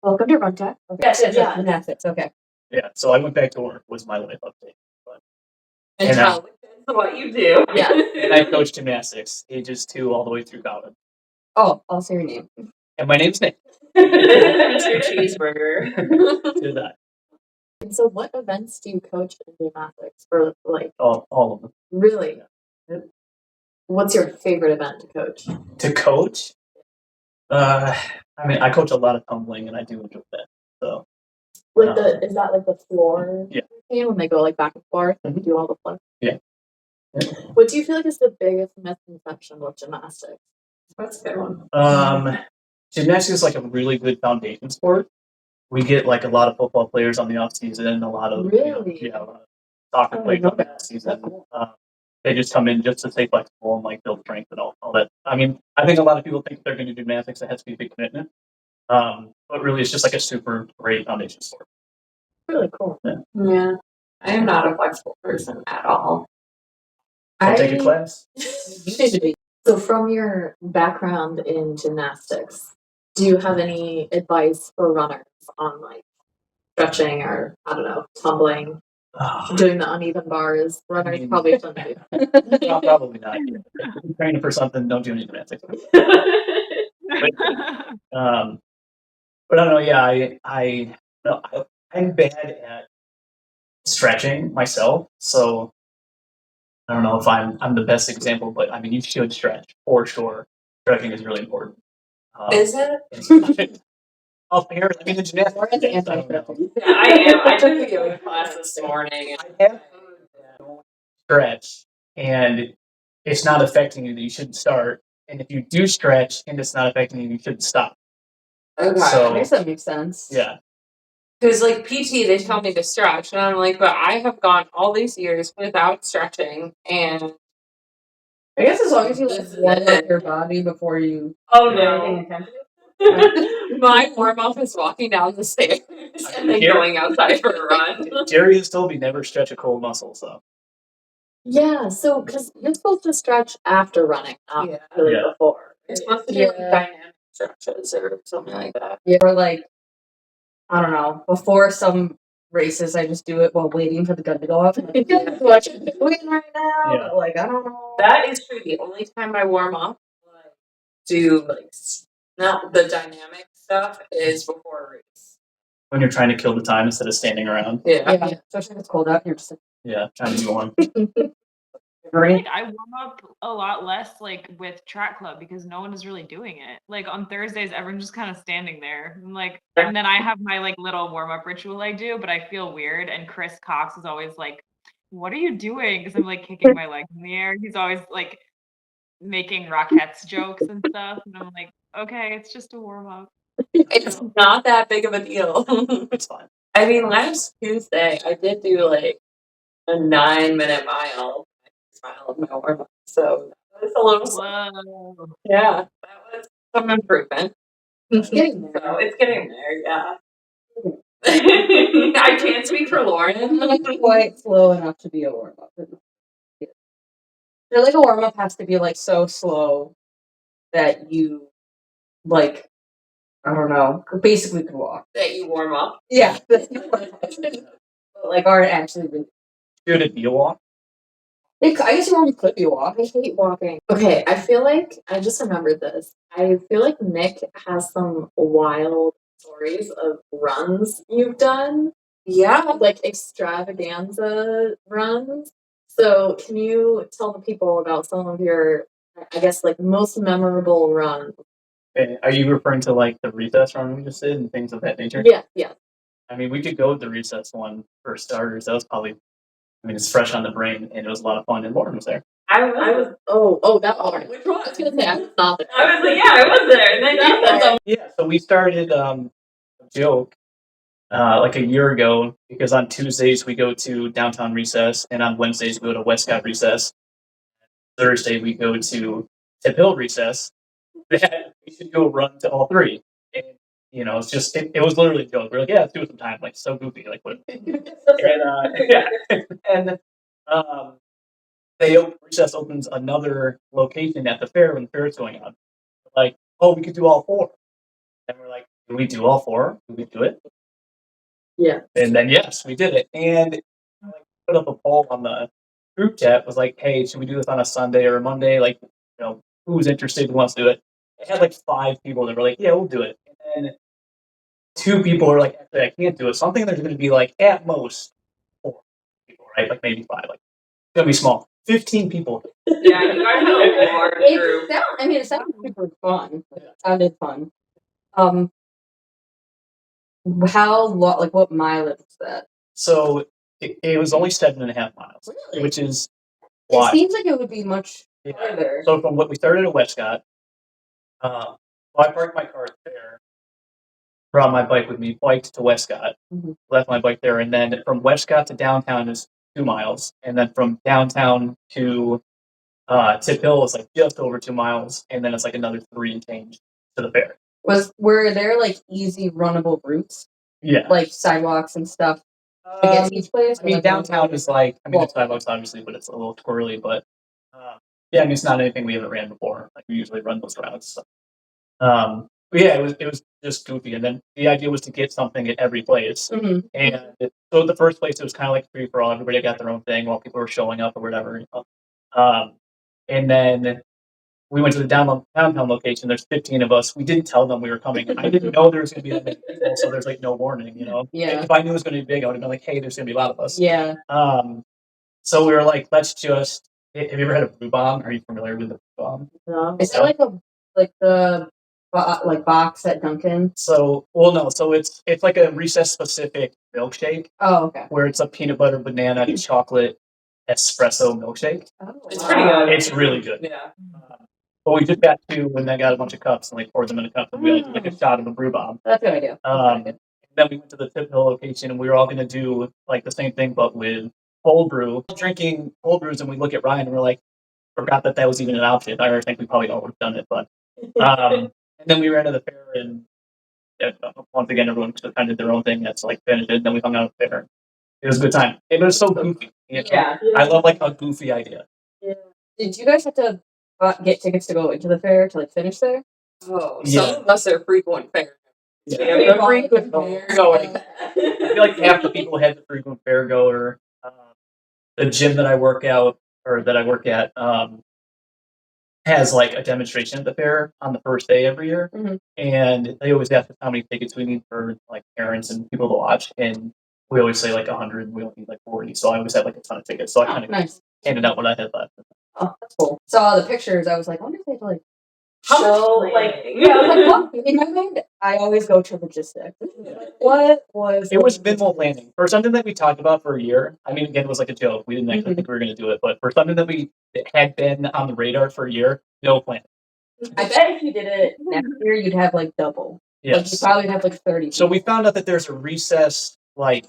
Welcome to Runtech. Okay. Yes. Gymnastics. Okay. Yeah, so I went back to work was my life update. And And tell us what you do. Yeah. And I coached gymnastics, ages 2 all the way through college. Oh, I'll say your name. And my name's Nick. Mr. Cheeseburger. To that. And so, what events do you coach in gymnastics? For like All of them. really? What's your favorite event to coach? To coach? I mean, I coach a lot of tumbling, and I do enjoy that. So, Like is that like the floor? Yeah. Routine when they go like back and forth and do all the floor? Yeah. What do you feel like is the biggest misconception with gymnastics? That's a good one. Gymnastics is like a really good foundation sport. We get like a lot of football players on the off season, a lot of Really? a lot of soccer players on the off season. They just come in just to stay flexible and like build strength and all that. I mean, I think a lot of people think they're going to do gymnastics. It has to be a big commitment. But really, it's just like a super great foundation sport. Really cool. Yeah. I am not a flexible person at all. I'll take a class. So, from your background in gymnastics, do you have any advice for runners on like stretching or I don't know, tumbling, doing the uneven bars? Runners probably shouldn't do. No, probably not. If you're training for something, don't do any gymnastics. But I don't know. Yeah, I'm bad at stretching myself, so I don't know if I'm the best example. But I mean, you should stretch for sure. Stretching is really important. Is it? I mean, the gymnastics. Yeah, I am. I took a yoga class this morning. I have stretch, and it's not affecting you, that you shouldn't start. And if you do stretch and it's not affecting you, you shouldn't stop. Okay. So- I guess that makes sense. Yeah. Because like PT, they tell me to stretch, and I'm like, but I have gone all these years without stretching, and I guess as long as you like warm up your body before you. oh no, my warm up is walking down the stairs and then going outside for a run. Jerry has told me never stretch a cold muscle, so Yeah, so because you're supposed to stretch after running, not Yeah. really Yeah. before. It's supposed to be like dynamic stretches or something like that. Yeah, or like, I don't know, before some races, I just do it while waiting for the gun to go off. Like, what you're doing right now? Yeah. But, like, I don't know. That is true. The only time I warm up, like, do like not the dynamic stuff, is before a race. when you're trying to kill the time instead of standing around. Yeah. Especially if it's cold out and you're just Yeah, trying to be warm. right. Like I warm up a lot less like with track club because no one is really doing it. Like on Thursdays, everyone's just kind of standing there. And then I have my like little warm up ritual I do, but I feel weird. And Chris Cox is always like, "What are you doing?" Because I'm like kicking my legs in the air. He's always like making Rockettes jokes and stuff, and I'm like, okay, it's just a warm up. It's not that big of a deal. It's fine. I mean, last Tuesday, I did do like a 9-minute mile. Of my warm up. So it's a little Whoa. yeah, that was some improvement. It's getting there. So it's getting there, yeah. I can't speak for Lauren. Not quite slow enough to be a warm up. I feel like a warm up has to be like so slow that you like I don't know, basically could walk. That you warm up. Yeah. But, like aren't actually really. Should it be a walk? I guess you already could be walking. I hate walking. Okay, I feel like I just remembered this. I feel like Nick has some wild stories of runs you've done. Yeah, like extravaganza runs. So can you tell the people about some of your, I guess, like most memorable runs? Okay. Are you referring to like the recess run we just did and things of that nature? Yeah. I mean, we could go with the recess one for starters. That was probably, I mean, it's fresh on the brain, and it was a lot of fun, and Lauren was there. I was that one. which one? I was gonna say I was not there. I was like, yeah, I was there. And then you said something. Yeah, so we started a joke like a year ago because on Tuesdays we go to downtown recess, and on Wednesdays we go to Westcott recess. Thursday we go to Tip Hill recess. That we should go run to all three. And, you know, it's just it was literally a joke. We're like, yeah, let's do it sometime. Like so goofy. Like what? And recess opens another location at the fair when the fair is going on. Like, oh, we could do all four. And we're like, "Do we do all 4? Do we do it?" Yeah. And then yes, we did it. And like, put up a poll on the group chat. Was like, "Hey, should we do this on a Sunday or a Monday? Like, who's interested? Who wants to do it?" It had like 5 people that were like, "Yeah, we'll do it." And then 2 people were like, "Actually, I can't do it." So I'm thinking there's going to be like at most 4 people, right? Like maybe 5. Like it's gonna be small. 15 people. Yeah, you guys have a large group. It sounded super fun. It sounded fun. How long? Like, what mileage was that? So it was only 7.5 miles, Really? which is It why. seems like it would be much Yeah. farther. So from what we started at Westcott, well, I parked my car there, brought my bike with me, biked to Westcott, Mhm. left my bike there, and then from Westcott to downtown is 2 miles, and then from downtown to Tip Hill is like just over 2 miles, and then it's like another 3 and change to the fair. Were there like easy runnable routes, Yeah. like sidewalks and stuff against each place? I mean, downtown is like, Well- it's sidewalks obviously, but it's a little twirly, but yeah, I mean, it's not anything we haven't ran before. Like we usually run those routes. So. But yeah, it was just goofy, and then the idea was to get something at every place. Mhm. And so the first place, it was kind of like free for all. Everybody got their own thing while people were showing up or whatever. And then we went to the downtown location. There's 15 of us. We didn't tell them we were coming. I didn't know there was going to be that many people, so there's like no warning, Yeah. If I knew it was going to be big, I would have been like, hey, there's going to be a lot of us. Yeah. So we were like, let's just. Have you ever had a brew bomb? Are you familiar with the brew bomb? No. Is it like the box at Dunkin'? So, well, no. So it's like a recess specific milkshake Oh, okay. where it's a peanut butter, banana, and chocolate espresso milkshake. Oh, It's wow. pretty good. It's really good. Yeah. But we just got 2 and then got a bunch of cups and like poured them in a cup and we all did like a shot of the brew bomb. That's a good idea. Then we went to the Tip Hill location and we were all going to do like the same thing but with cold brew, drinking cold brews, and we look at Ryan and we're like, forgot that was even an option. I think we probably all would have done it, but and then we ran to the fair and once again everyone kind of did their own thing. That's like finished it. And then we hung out at the fair. It was a good time. It was so goofy. Yeah. I love like a goofy idea. Yeah. Did you guys have to get tickets to go into the fair to like finish there? Oh, Yeah. some of us are frequent fair. Yeah. We have a frequent fair going. I feel like half the people had the frequent fair goer. The gym that I work at has like a demonstration at the fair on the first day every year, Mhm. and they always ask us how many tickets we need for like parents and people to watch, and we always say like 100, and we only need like 40. So I always have like a ton of tickets. So I kind of Nice. handed out what I had left. Oh, that's cool. Saw the pictures. I was like, I wonder if they have to like Show, yeah, I was like, what? In my mind, I always go to logistics. What was It was minimal planning for something that we talked about for a year. I mean, again, it was like a joke. We didn't actually think we were going to do it, but for something that had been on the radar for a year, no plan. I bet if you did it next year, you'd have like double. Like, you Yes. probably have like 30. So we found out that there's a recess like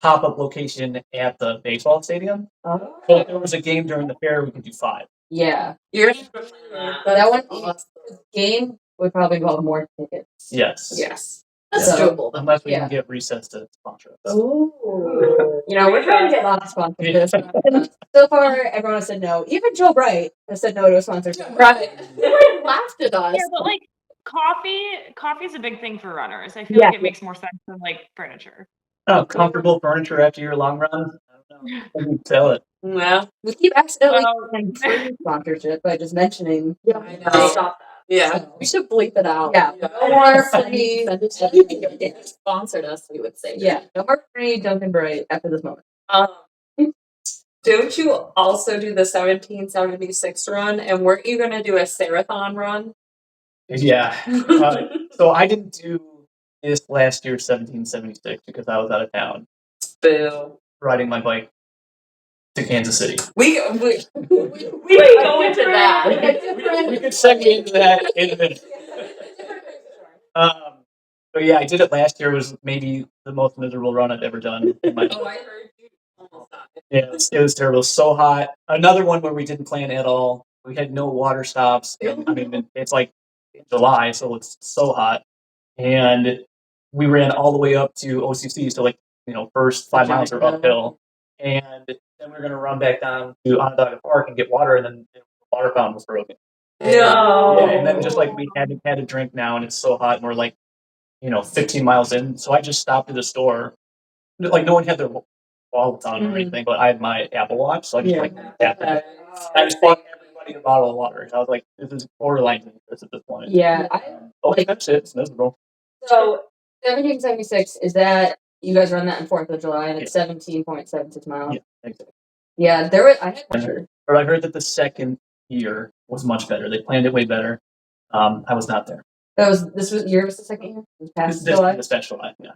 pop-up location at the baseball stadium. Oh. So if there was a game during the fair, we could do 5. Yeah. You're gonna have to plan But that one Awesome. game would probably involve more tickets. Yes. Yes. That's Yeah. doable. Unless we Yeah. can get recess to sponsor us. Ooh. We're trying to get a lot of sponsors. So far, everyone has said no. Even Joe Bright has said no to a sponsorship. Right. Everyone laughed at us. Yeah, but like coffee is a big thing for runners. I feel Yeah. like it makes more sense than like furniture. Oh, comfortable furniture after your long run? I don't know. I can sell it. Yeah. We keep accidentally Well- getting free sponsorship by just mentioning. I know. Stop that. Yeah. We should bleep it out. Yeah. No more free. Send it to if they sponsored us, we would say. Yeah. No more free Dunkin' Bright after this moment. Don't you also do the 1776 run? And weren't you going to do a Sarathon run? Yeah. So I didn't do this last year, 1776, because I was out of town Boo. riding my bike to Kansas City. We can go into that. We could segue into that in a minute. But yeah, I did it last year. It was maybe the most miserable run I've ever done in my Oh, I heard you almost died. Yeah, it was terrible. It was so hot. Another one where we didn't plan at all. We had no water stops. And, I mean, it's like July, so it's so hot. And we ran all the way up to OCC. So, first 5 miles are uphill. And then we were going to run back down to Onondaga Park and get water. And then the water fountain was broken. No. Yeah, and then just we had to drink now, and it's so hot. And we're like, 15 miles in. So I just stopped at the store. Like no one had their wallets on or Mhm. anything, but I had my Apple Watch, so I just Yeah. tapped it. I just bought everybody a bottle of water. I was like, this is borderline dangerous at this point. Yeah. Okay, that's it. It's miserable. So 1776 is that you guys run that in 4th of July and it's 17.76 miles. Yeah, exactly. Yeah, there was I had one. Or I heard that the second year was much better. They planned it way better. I was not there. This was yours the second year? This past This July? this past July, yeah.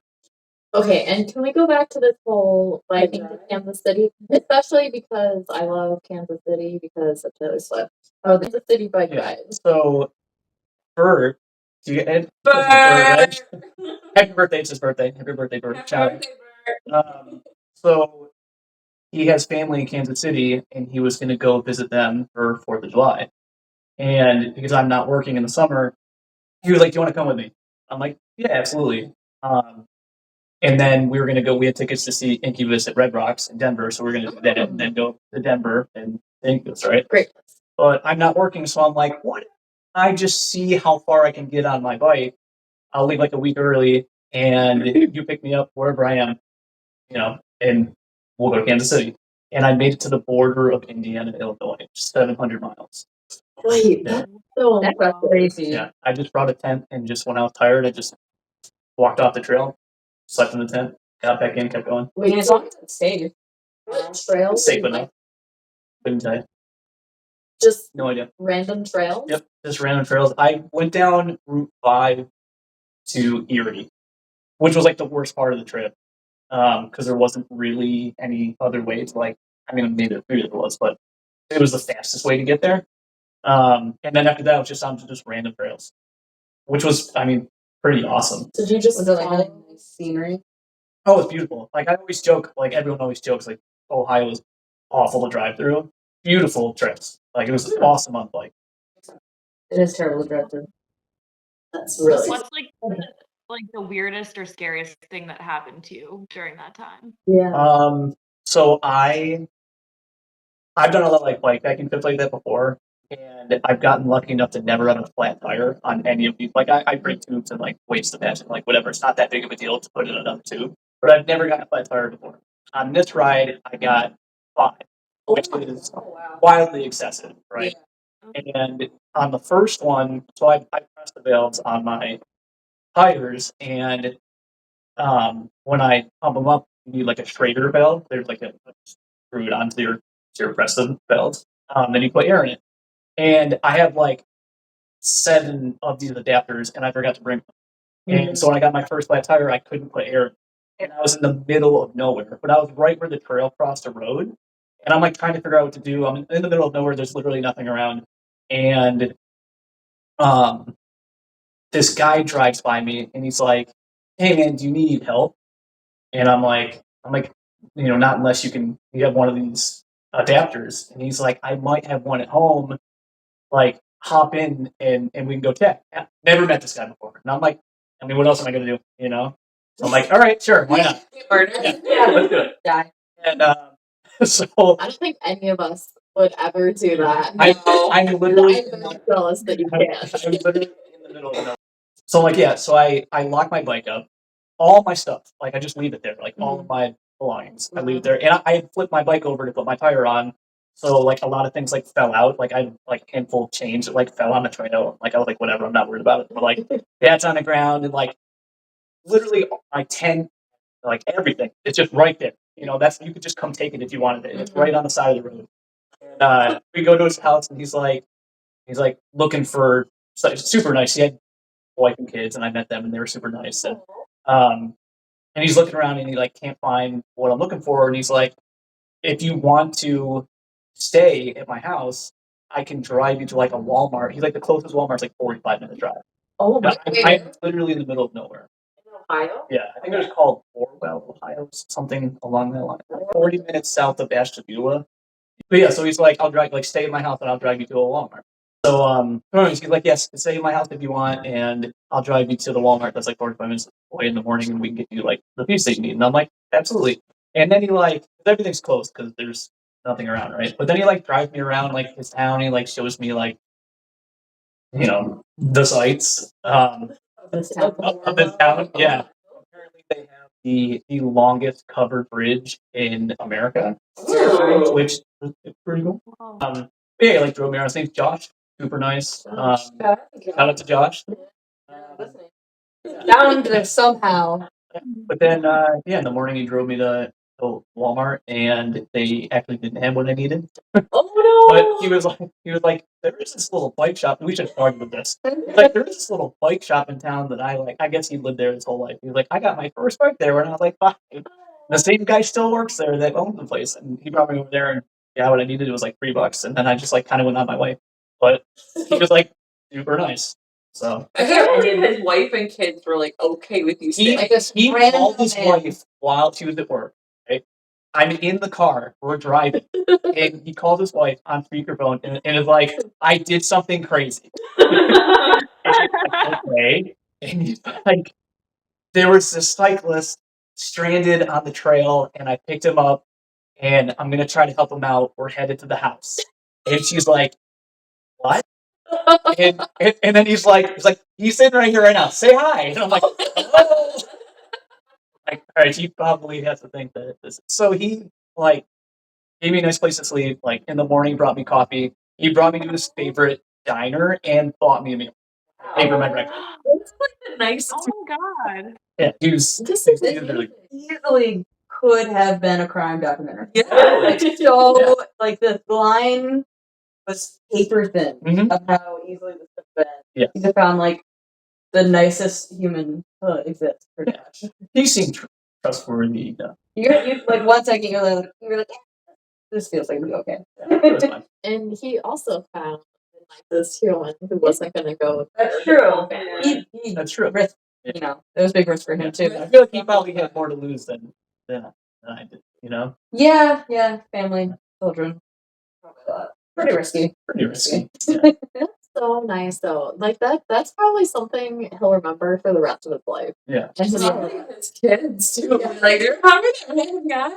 Okay, and can we go back to this whole biking to Kansas City? Especially because I love Kansas City because of Taylor Swift. Oh, there's a city bike Yeah. ride. So Bert, do you and Bert! Happy birthday, it's his birthday. Happy birthday, Bert. Shout out. So he has family in Kansas City and he was gonna go visit them for 4th of July. And because I'm not working in the summer, he was like, do you want to come with me? I'm like, yeah, absolutely. And then we were going to go, we had tickets to see Incubus at Red Rocks in Denver. So we're going to do that and then go to Denver and Incubus, right? Great. But I'm not working. So I'm like, what? I just see how far I can get on my bike. I'll leave like a week early and you pick me up wherever I am, and we'll go to Kansas City. And I made it to the border of Indiana, Illinois, 700 miles. Wait, Yeah. that's crazy. Yeah, I just brought a tent and just when I was tired, I just walked off the trail, slept in the tent, got back in, kept going. Wait, as long as it's safe. What trails? Safe enough. Couldn't tell you. Just No idea. random trails? Yep, just random trails. I went down Route 5 to Erie, which was like the worst part of the trip because there wasn't really any other way to maybe there was, but it was the fastest way to get there. And then after that, it was just on just random trails, which was, pretty awesome. Did you just like really nice scenery? Oh, it's beautiful. Like I always joke, like everyone always jokes, like Ohio is awful to drive through. Beautiful trips. Like it was awesome on bike. It is terrible to drive through. That's really What's like the weirdest or scariest thing that happened to you during that time? yeah. So I've done a lot of like bikepacking trips like that before, and I've gotten lucky enough to never have a flat tire on any of these. Like I bring tubes and like weights to match and like whatever. It's not that big of a deal to put in another tube, but I've never gotten a flat tire before. On this ride, I got 5, which is wildly excessive, right? And on the first one, so I pressed the valves on my tires, and when I pump them up, you need like a Schrader valve. There's like a screwed onto your press the valves. Then you put air in it, and I have like 7 of these adapters, and I forgot to bring them. And so when I got my first flat tire, I couldn't put air, and I was in the middle of nowhere, but I was right where the trail crossed a road, and I'm like trying to figure out what to do. I'm in the middle of nowhere. There's literally nothing around, and this guy drives by me, and he's like, "Hey man, do you need help?" And I'm like, not unless you have one of these adapters. And he's like, I might have one at home. Like, hop in and we can go check. Yeah, never met this guy before. And I'm like, what else am I going to do? So I'm like, all right, sure, why not? Yeah, let's do it. Die. And so I don't think any of us would ever do that. I'm literally I'm jealous that you can't. I'm literally in the middle of nowhere. So I'm like, yeah, so I lock my bike up, all my stuff, like I just leave it there, like all of my belongings, I leave it there, and I had flipped my bike over to put my tire on, so like a lot of things like fell out, like I had like handful of change that like fell on the trail, like I was like whatever, I'm not worried about it, but like that's on the ground and like literally my tent, like everything, it's just right there, that's you could just come take it if you wanted it, it's right on the side of the road. And we go to his house and he's like looking for super nice. He had wife and kids, and I met them, and they were super nice. And he's looking around, and he like can't find what I'm looking for. And he's like, "If you want to stay at my house, I can drive you to like a Walmart." He's like, "The closest Walmart's like 45-minute drive." Oh my I'm literally in the middle of nowhere. Ohio? Yeah, I think it was called Orwell, Ohio, something along that line. 40 minutes south of Ashtabula. But yeah, so he's like, "I'll drive, like, stay in my house, and I'll drive you to a Walmart." So, anyways, he's like, "Yes, stay in my house if you want, and I'll drive you to the Walmart that's like 45 minutes away in the morning, and we can get you like the piece that you need." And I'm like, "Absolutely." And then he like, everything's closed because there's nothing around, right? But then he like drives me around like his town. He like shows me like, the sights. this town. Of this town, yeah. Apparently, they have the longest covered bridge in America, Ooh. which is pretty cool. Oh. Yeah, like drove me around. His name's Josh. Super nice. Shout out to Josh. Down there somehow. But then, yeah, in the morning he drove me to Walmart, and they actually didn't have what I needed. Oh But he was like, there is this little bike shop. We should start with this. Like, there is this little bike shop in town that I like. I guess he lived there his whole life. He was like, I got my first bike there when I was like 5. The same guy still works there that owns the place, and he brought me over there, and yeah, what I needed was like $3, and then I just like kind of went on my way. But he was like super nice. So I can't believe his wife and kids were like okay with you he staying. Like this he random called his man. wife while she was at work. Okay? I'm in the car, we're driving, and he called his wife on speakerphone and is like, I did something crazy. And she's like, okay. And he's like, there was this cyclist stranded on the trail, and I picked him up, and I'm gonna try to help him out. We're headed to the house. And she's like, what? And then he's like, he's sitting right here right now. Say hi. And I'm like, hello. Like, all right, he probably has to think that this. So he like gave me a nice place to sleep. Like in the morning, brought me coffee. He brought me to his favorite diner and bought me a meal. Favorite my breakfast. It's like the nicest. Oh my god. Yeah, he was. This he is was really Easily could have been a crime documentary. Yeah. Like, so, like, the line was paper thin Mhm. of how easily this could have been. Yeah. You just found, like, the nicest human to exist, pretty much. He seemed trustworthy. You like, 1 second, you're like, "Eh, this feels like it'll be okay." It was fine. And he also found this human who wasn't going to go. That's true. family. He That's true. risked, you know, it was a big risk for him, too. I feel like he probably had more to lose than I did. You know, Yeah, family, children. Pretty risky. pretty risky. Yeah. That's so nice, though. Like that's probably something he'll remember for the rest of his life. Yeah. And And probably his kids too. Like they're probably that random guy.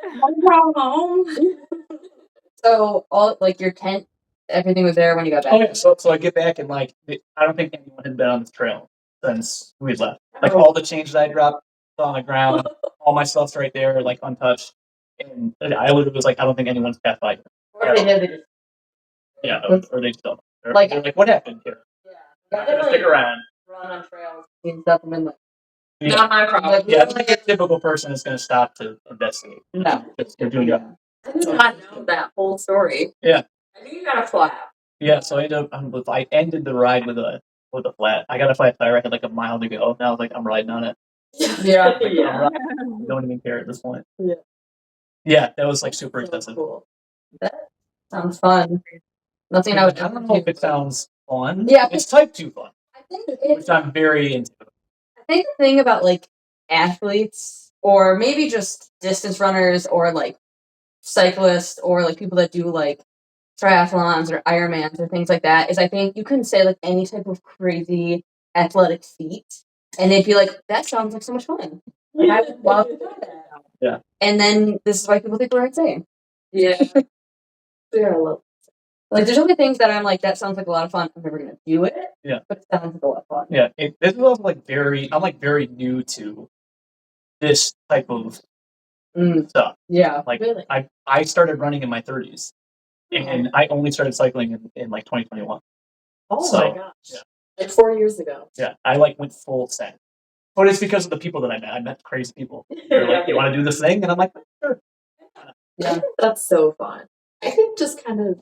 I'm from home. So, all, like, your tent, everything was there when you got back? Oh yeah. So I get back and like I don't think anyone had been on this trail since we left. Like all the change that I dropped on the ground, all my stuff's right there, like untouched. And I literally was like, I don't think anyone's passed by. Or if they did, they just Yeah, or they just don't. They're Like- they're like, what happened here? Not gonna stick around. run on trails and stuff and then, like, Yeah. Not my problem. Like, Yeah, I don't think a typical person is going to stop to investigate. no. You're doing your job. I did not know that whole story. Yeah. I knew you got a flat. Yeah, so I ended up. I ended the ride with a flat. I got a flat tire. I had like a mile to go. And I was like, I'm riding on it. Yeah. Yeah. I don't even care at this point. Yeah. Yeah, that was like super So expensive. cool. Sounds fun. Nothing I would I don't know if it sounds fun. Yeah. It's type 2 fun, I think which I'm very into. I think the thing about, like, athletes or maybe just distance runners or, like, cyclists or, like, people that do, like, triathlons or Ironmans or things like that is I think you can say, like, any type of crazy athletic feat and they'd be like, that sounds like so much fun. Like, I would love to try that. Yeah. And then this is why people think we're insane. Yeah. Yeah, I love Like, there's only things that I'm like, that sounds like a lot of fun. I'm never gonna do it. Yeah. But it sounds like a lot of fun. Yeah, this is also like I'm like very new to this type of stuff. Yeah. Like Really? I started running in my 30s, and I only started cycling in like 2021. Oh So, my gosh. yeah. Like 4 years ago. Yeah, I like went full send. But it's because of the people that I met. I met crazy people. They're like, "You want to do this thing?" And I'm like, "Sure." Yeah. That's so fun. I think just kind of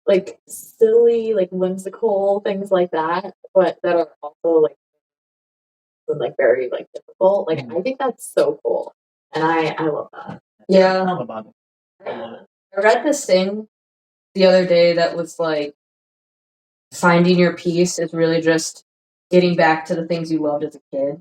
like silly, like whimsical things like that, but that are also like very like difficult. Like I think that's so cool. And I love that. Yeah. I'm about it. I love it. I read this thing the other day that was like finding your peace is really just getting back to the things you loved as a kid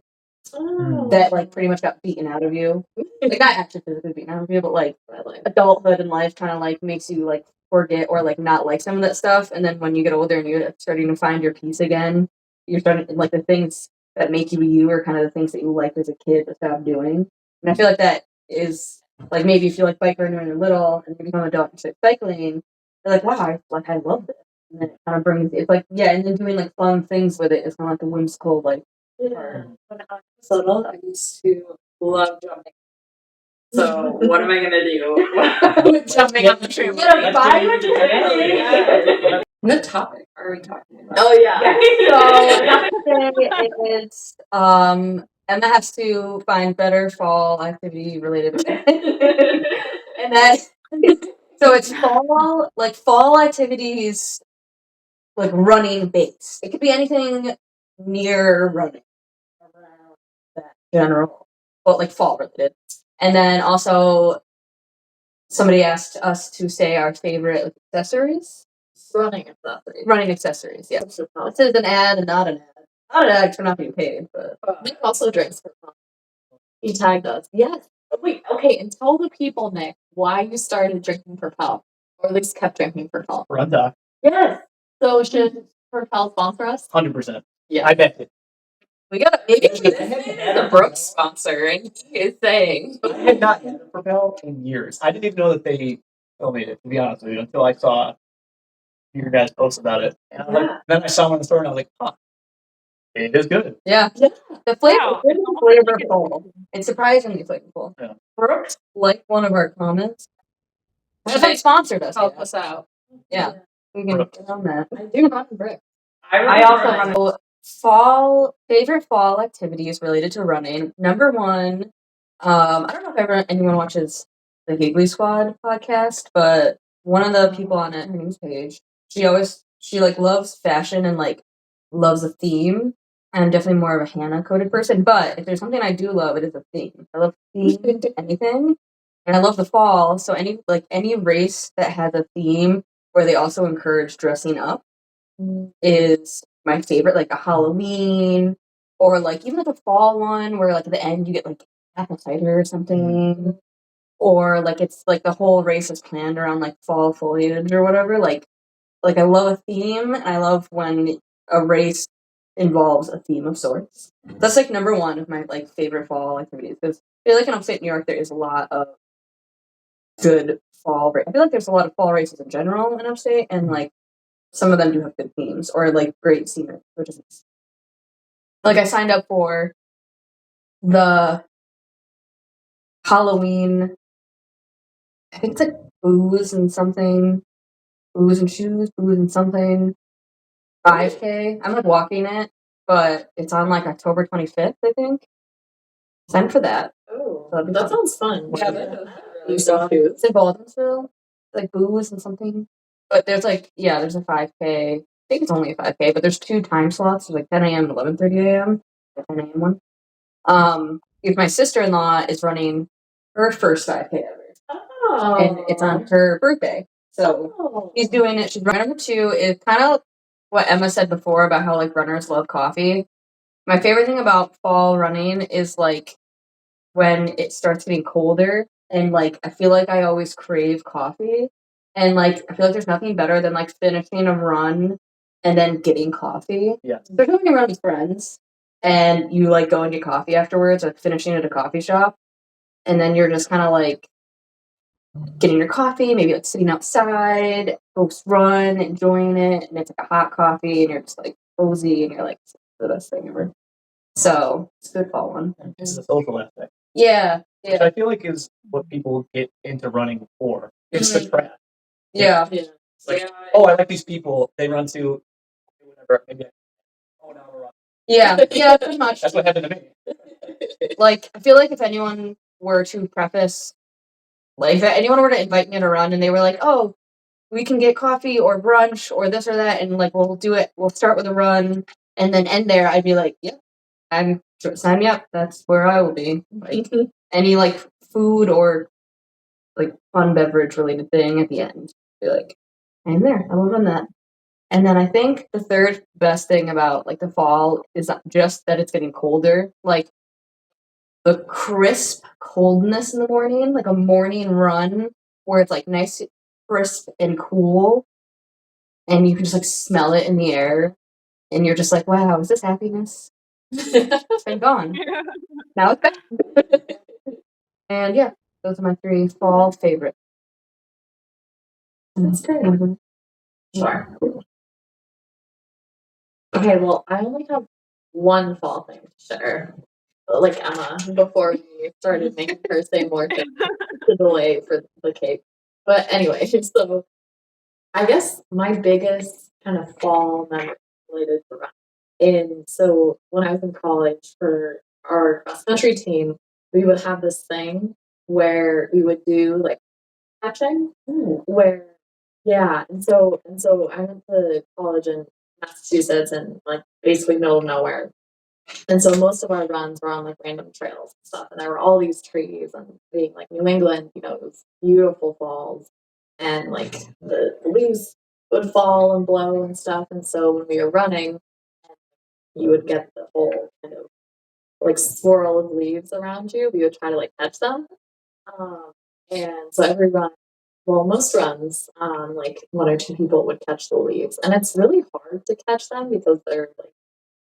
Oh, that like pretty much got beaten out of you. Like not actually physically beaten out of you, but like adulthood and life kind of like makes you like forget or like not like some of that stuff. And then when you get older and you're starting to find your peace again, you're starting like the things that make you you are kind of the things that you liked as a kid to stop doing. And I feel like that is like maybe if you like bike riding when you're little and you become an adult and start cycling, you're like, wow, I love this. And then it kind of brings it's like and then doing like fun things with it is kind of like a whimsical like Yeah. When I was little, I used to love jumping. So what am I gonna do with jumping on the trampoline? Yeah, buy a trampoline. What topic are we talking about? Oh yeah. So it's Emma has to find better fall activity related and then so it's fall activities like running based. It could be anything near running around that general but like fall related. And then also somebody asked us to say our favorite like, accessories. Running accessories. Running accessories, yeah. This is an ad and not an ad. Not an ad because we're not being paid, but Nick also drinks for fun. He tagged us. Yes. Wait, okay, and tell the people, Nick, why you started drinking Propel. Or at least kept drinking Propel. Run doc. Yes. So should Propel sponsor us? 100%. Yeah. I bet it. we gotta maybe The Brooks sponsor, and he is saying. I had not had a Propel in years. I didn't even know that they still made it, to be honest with you, until I saw your guys post about it. And I was like, then I saw one in the store and I was like, huh, it is good. Yeah. Yeah. The flavor Wow, it's it's almost like flavorful. It's surprisingly flavorful. Yeah. Brooks liked one of our comments. They haven't sponsored us Help yet. us out. Yeah. We can Brooks. get on that. I do run brick. I also run favorite fall activities related to running. Number one, I don't know if anyone watches the Giggly Squad podcast, but one of the people on it, her name's Paige. She like loves fashion and like loves a theme. I'm definitely more of a Hannah coded person, but if there's something I do love, it is a theme. I love themed anything, and I love the fall. So any race that has a theme where they also encourage dressing up is my favorite, like a Halloween or like even like a fall one where like at the end you get like apple cider or something. Or like it's like the whole race is planned around like fall foliage or whatever. Like I love a theme and I love when a race involves a theme of sorts. That's like number one of my like favorite fall activities because I feel like in upstate New York there is a lot of good fall I feel like there's a lot of fall races in general in upstate and like some of them do have good themes or like great scenery, which is nice. Like I signed up for the Halloween. I think it's like booze and something, booze and shoes, booze and something. 5K. I'm like walking it, but it's on like October 25th, I think. Sign up for that. Oh, That'd be that fun. sounds fun. Yeah, that does. You saw shoes. It's in Baldwinsville, like booze and something. But there's like there's a 5K. I think it's only a 5K, but there's two time slots. There's like 10 a.m. and 11:30 a.m. The 10 a.m. one. If my sister-in-law is running her first 5K ever, Oh. and it's on her birthday, so she's doing it. She's running number two. It's kind of what Emma said before about how like runners love coffee. My favorite thing about fall running is like when it starts getting colder and like I feel like I always crave coffee and like I feel like there's nothing better than like finishing a run and then getting coffee. Yeah. There's nothing around with friends and you like go and get coffee afterwards, like finishing at a coffee shop, and then you're just kind of like getting your coffee, maybe like sitting outside, post run, enjoying it, and it's like a hot coffee, and you're just like cozy, and you're like, it's the best thing ever. So it's a good fall one. It's the social aspect, Yeah, which yeah, I feel like is what people get into running for. It's the track. yeah. Yeah. Like, oh, I like these people. They run to whatever. Maybe I now run. Yeah, yeah, pretty much. That's what happened to me. Like, I feel like if anyone were to preface, like, if anyone were to invite me on a run and they were like, oh, we can get coffee or brunch or this or that, and like, we'll do it, we'll start with a run and then end there, I'd be like, yep, sign me up. That's where I will be. Like, any like food or like fun beverage related thing at the end, be like, I'm there. I will run that. And then I think the third best thing about like the fall is just that it's getting colder. Like the crisp coldness in the morning, like a morning run where it's like nice, crisp, and cool, and you can just like smell it in the air, and you're just like, wow, is this happiness? It's been gone. Now it's back. And yeah, those are my three fall favorites. That's great. Mhm. Sure. Okay, well, I only have one fall thing to share. Like Emma, before we started making her say more things to delay for the cake. But anyway, so I guess my biggest kind of fall memory related to running. And so when I was in college for our cross country team, we would have this thing where we would do like catching, where yeah, and so I went to college in Massachusetts and like basically middle of nowhere. And so most of our runs were on like random trails and stuff. And there were all these trees and being like New England, it was beautiful falls and like the leaves would fall and blow and stuff. And so when we were running, you would get the whole kind of like swirl of leaves around you. We would try to like catch them. Um, and so every run, well, most runs, like one or two people would catch the leaves. And it's really hard to catch them because they're like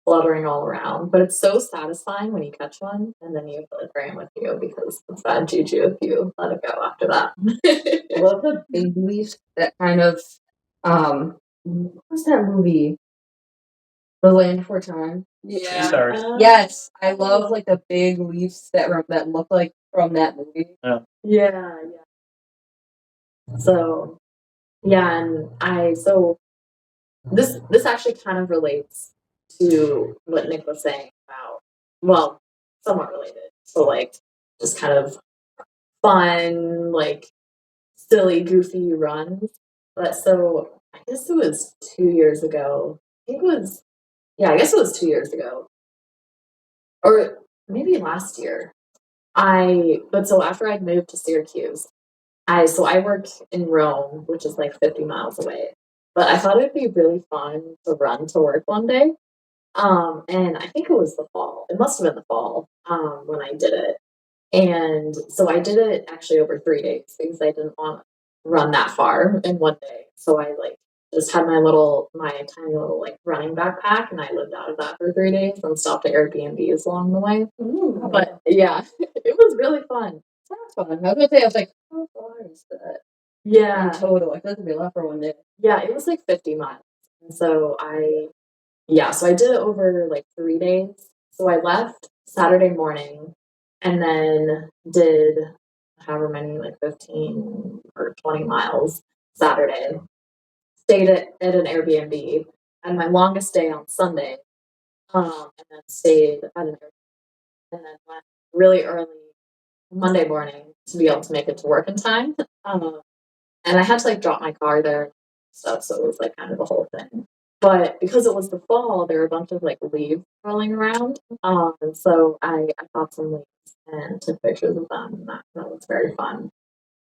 fluttering all around. But it's so satisfying when you catch one and then you have to like bring it with you because it's bad juju if you let it go after that. I love the big leaves that kind of what was that movie? The Land Before Time. Yeah. Stars. Yes, I love like the big leaves that look like from that movie. Yeah. So yeah, and this actually kind of relates to what Nick was saying about, well, somewhat related. So like just kind of fun, like silly, goofy runs. But so I guess it was 2 years ago. I guess it was 2 years ago. Or maybe last year. But so after I'd moved to Syracuse, I work in Rome, which is like 50 miles away. But I thought it'd be really fun to run to work one day. And I think it was the fall. It must have been the fall, when I did it. And so I did it actually over 3 days because I didn't want to run that far in one day. So I like just had my tiny little like running backpack and I lived out of that for 3 days and stopped at Airbnbs along the way. Ooh, But yeah, it was really fun. that's fun. I was gonna say, I was like, how far is that in Yeah. total? I feel like it'd be a lot for one day. Yeah, it was like 50 miles. And so I did it over like 3 days. So I left Saturday morning and then did however many, like 15 or 20 miles Saturday. Stayed at an Airbnb. And my longest day on Sunday. And then stayed at an Airbnb. And then went really early Monday morning to be able to make it to work in time. And I had to like drop my car there and stuff, so it was like kind of a whole thing. But because it was the fall, there were a bunch of like leaves rolling around. And so I caught some leaves and took pictures of them, and that was very fun.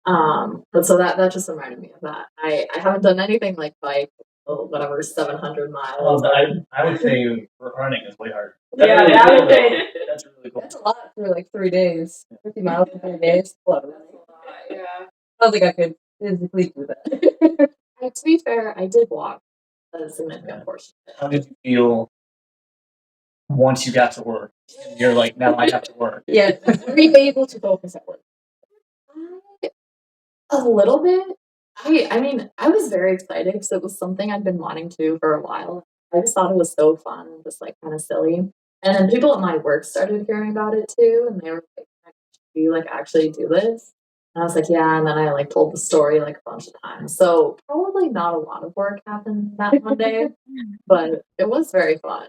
But so that just reminded me of that. I haven't done anything like bike, whatever, 700 miles. I would say running is way harder. Yeah, really that cool, would be- though. That's really cool. That's a lot for like 3 days. 50 miles in 3 days. Love it. Yeah. I don't think I could physically do that. To be fair, I did walk a significant portion. How did you feel once you got to work? And you're like, now I have to work. Yeah, were you able to focus at work? A little bit. I mean, I was very excited because it was something I'd been wanting to do for a while. I just thought it was so fun and just like kind of silly. And then people at my work started hearing about it too, and they were like, "Do you like actually do this?" And I was like, "Yeah." And then I like told the story like a bunch of times. So probably not a lot of work happened that one day, but it was very fun.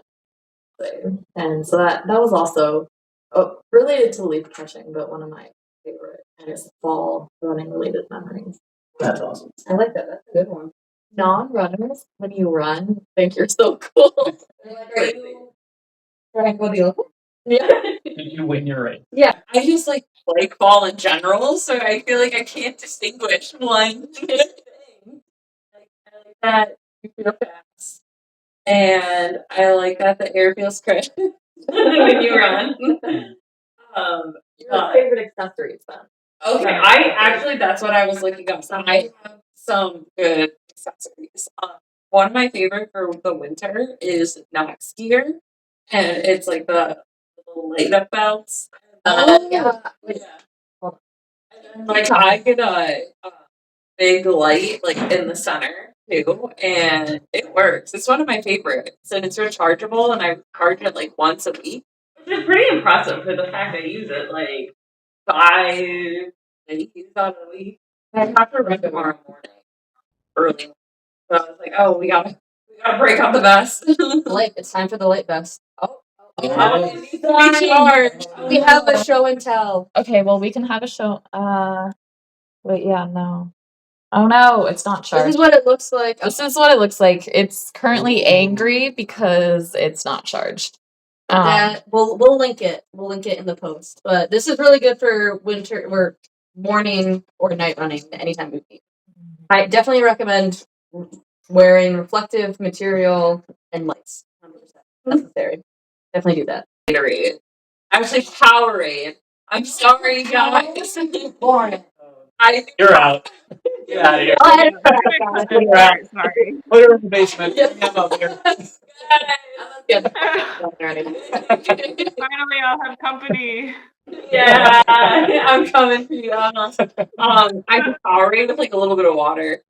And so that was also related to leaf catching, but one of my favorite, I guess, fall running related memories. That's awesome. I like that. That's a good one. Non-runners, when you run, think you're so cool. Are you trying to go the Olympics? Yeah. Did you win your race? Yeah, I just like fall in general, so I feel like I can't distinguish one thing. Like, I like that you feel fast, and I like that the air feels crisp when you run. Your favorite accessories then? Okay, that's what I was looking up. So I have some good accessories. One of my favorite for the winter is Knox gear, and it's like the little light up belts. Yeah. Hold on. And then, like I get a big light like in the center, too, and it works. It's one of my favorites, and it's rechargeable, and I charge it like once a week, which is pretty impressive for the fact I use it like 5 days out of the week. I have to run tomorrow morning early, so I was like, oh, we gotta break up the vest. Light. It's time for the light vest. Oh, Oh, it needs to be charged. we have a show and tell. Okay, well we can have a show. Wait, yeah, no. Oh no, it's not This charged. is what it looks like. This is what it looks like. It's currently angry because it's not charged. That we'll link it. We'll link it in the post. But this is really good for winter or morning or night running anytime we need. I definitely recommend wearing reflective material and lights. 100% necessary. Definitely do that. Gatorade. Actually, Powerade. I'm sorry, guys. You're out. Get out of here. Oh, You're out. Sorry. Put her in the basement. I'm up here. Finally, I'll have company. Yeah, I'm coming for you, Anna. I do Powerade with like a little bit of water.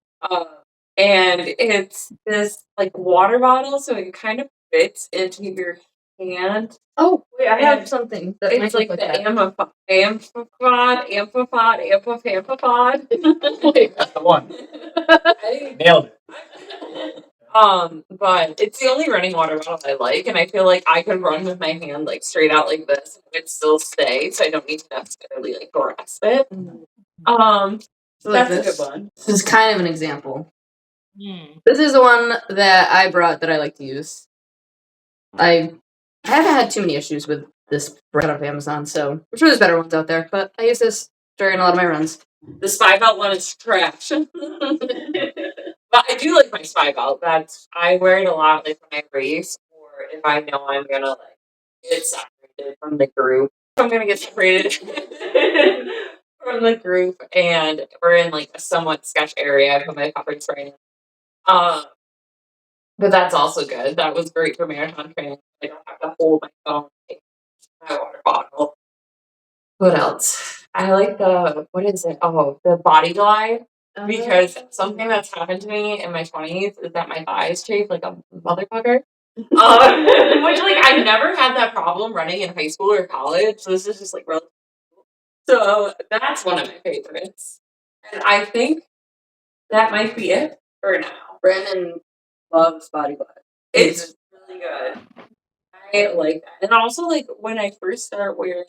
And it's this like water bottle, so it kind of fits into your hand. Oh, wait, I have And something. That It's might like look the that. amphipod. Wait, that's the one. Nailed it. But it's the only running water bottle I like, and I feel like I could run with my hand like straight out like this and it would still stay, so I don't need to necessarily like grasp it. So like That's a this. good one. This is kind of an example. Hmm. This is the one that I brought that I like to use. I haven't had too many issues with this brand out of Amazon, so I'm sure there's better ones out there, but I use this during a lot of my runs. The Spy Belt one is trash. But I do like my Spy Belt. I wear it a lot like when I race or if I know I'm gonna like get separated from the group. If I'm gonna get separated from the group and we're in like a somewhat sketch area, I put my pepper spray in. But that's also good. That was great for marathon training. I don't have to hold my phone, take my water bottle. What else? I like what is it? Oh, the Body Glide. Because something that's happened to me in my 20s is that my thighs chafe like a motherfucker. Which, like, I never had that problem running in high school or college. So this is just, like, really cool. So that's one of my favorites. And I think that might be it for now. Brandon loves Body Glide. It's really good. I like that. And also, like, when I first start wearing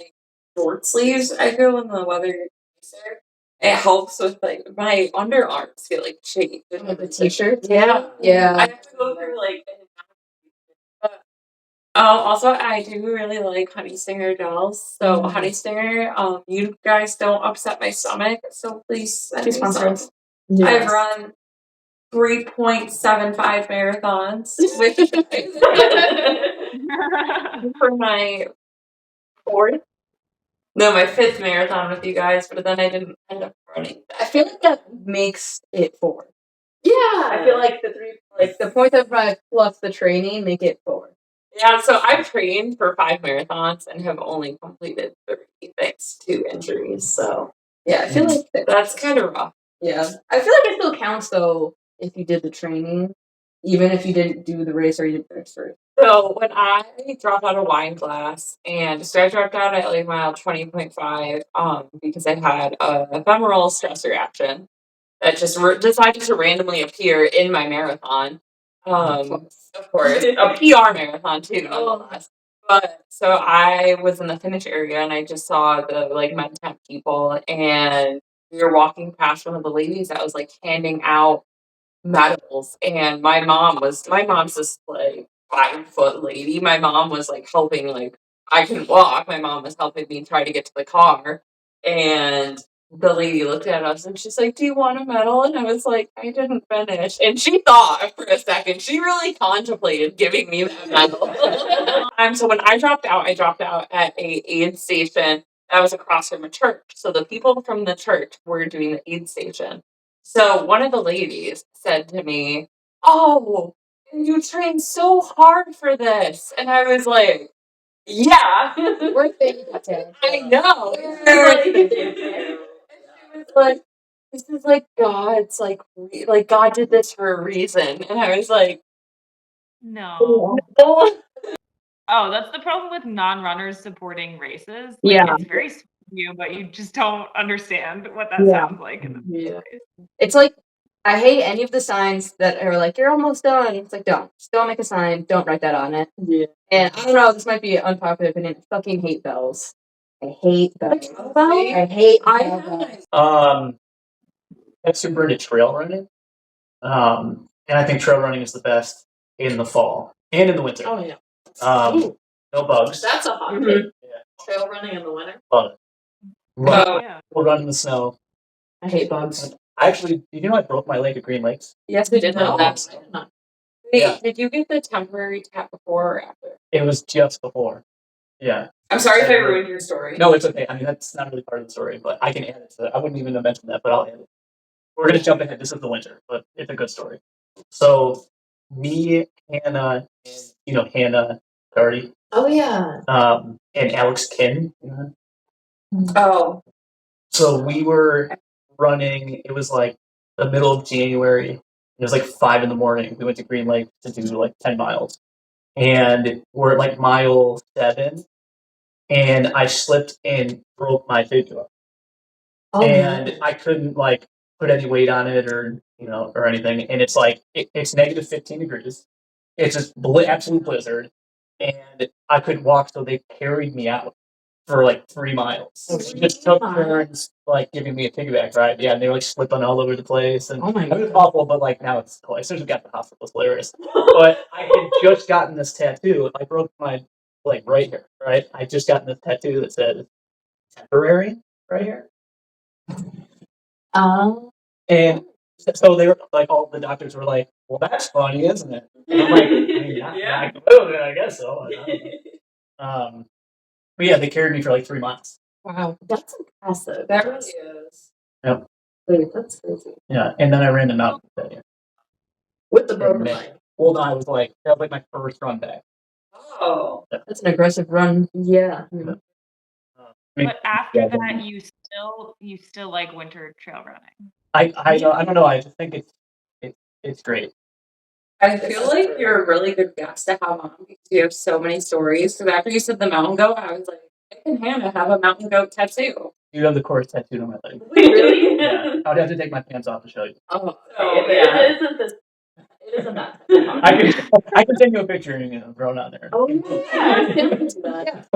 short sleeves, I feel when the weather is nicer. It helps with like my underarms get like chafed. With the t-shirt? Yeah. Yeah. I have to go through like also I do really like Honey Stinger gels. So Honey Stinger, you guys don't upset my stomach, so please send me some. I've run 3.75 marathons, which for my my fifth marathon with you guys, but then I didn't end up running. I feel like that makes it 4. Yeah, I feel like the 0.75 plus the training make it 4. Yeah, so I've trained for 5 marathons and have only completed 3 thanks to injuries. So Yeah, I feel like that's kind of rough. Yeah. I feel like it still counts though if you did the training, even if you didn't do the race or you didn't finish first. So when I dropped out of wine class, and so I dropped out at like mile 20.5 because I had a ephemeral stress reaction that just decided to randomly appear in my marathon. Of course, a PR marathon too, nonetheless. But so I was in the finish area and I just saw the like Med Temp people, and we were walking past one of the ladies that was like handing out medals, and my mom's this like 5-foot lady. My mom was like helping, like I couldn't walk. My mom was helping me try to get to the car, and the lady looked at us and she's like, "Do you want a medal?" And I was like, "I didn't finish." And she thought for a second. She really contemplated giving me that medal. So when I dropped out at a aid station that was across from a church. So the people from the church were doing the aid station. So one of the ladies said to me, "Oh, you trained so hard for this." And I was like, "Yeah." We're thinking about it. I know. And she was like, this is like God's like God did this for a reason, and I was like, No. oh, Oh, that's the problem with non-runners supporting races. Like, Yeah. it's very sweet of you, but you just don't understand what that Yeah. sounds like. In the yeah. first place. It's like I hate any of the signs that are like you're almost done. It's like don't make a sign. Don't write that on it. Yeah. And I don't know. This might be an unpopular opinion. I fucking hate bells. I hate bells. I hate bells. That's super into trail running. And I think trail running is the best in the fall and in the winter. Oh yeah. No bugs. That's a hot Mhm. take. Yeah. Trail running in the winter. Love it. Run, Oh. Yeah. we'll run in the snow. I hate bugs. I actually, I broke my leg at Green Lakes? Yes, we did know Oh. that. Wait, Yeah. did you get the temporary tap before or after? It was just before. Yeah. I'm sorry if I ruined your story. No, it's okay. I mean, that's not really part of the story, but I can add it to it. I wouldn't even have mentioned that, but I'll add it. We're going to jump ahead. This is the winter, but it's a good story. So, me, Hannah, and, Hannah Gardy, Oh yeah. and Alex Kin. Oh. So, we were running, it was like the middle of January. It was like 5 in the morning. We went to Green Lake to do like 10 miles. And we're at like mile 7. And I slipped and broke my fibula. And I couldn't like put any weight on it or anything. And it's like it's negative 15 degrees. It's just absolute blizzard, and I couldn't walk, so they carried me out for like 3 miles. So they just took turns like giving me a piggyback ride. Yeah, and they were like slipping all over the place, and Oh my it was awful. But like now it's cool. As soon as we got to the hospital, it's hilarious. But I had just gotten this tattoo. I broke my leg right here. Right, I just gotten this tattoo that said temporary right here. And so they were like, all the doctors were like, "Well, that's funny, isn't it?" And I'm like, Yeah. I guess so. But yeah, they carried me for like 3 months. Wow. That's impressive. That really is. Yep. Wait, that's crazy. Yeah, and then I ran the mountain that year. With the broken May. leg. Well, no, that was like my first run back. Oh. That's an aggressive run. Yeah. I mean, But after yeah, that, you still like winter trail running. I don't know. I just think it's great. I feel like you're a really good guest to have on because you have so many stories. Because after you said the mountain goat, I was like, Nick and Hannah have a mountain goat tattoo. You have the course tattooed on my leg. Really? Yeah, I would have to take my pants off to show you. Oh, It isn't this. It isn't that. I can send you a picture and throw it on there. Oh yeah. I can do that.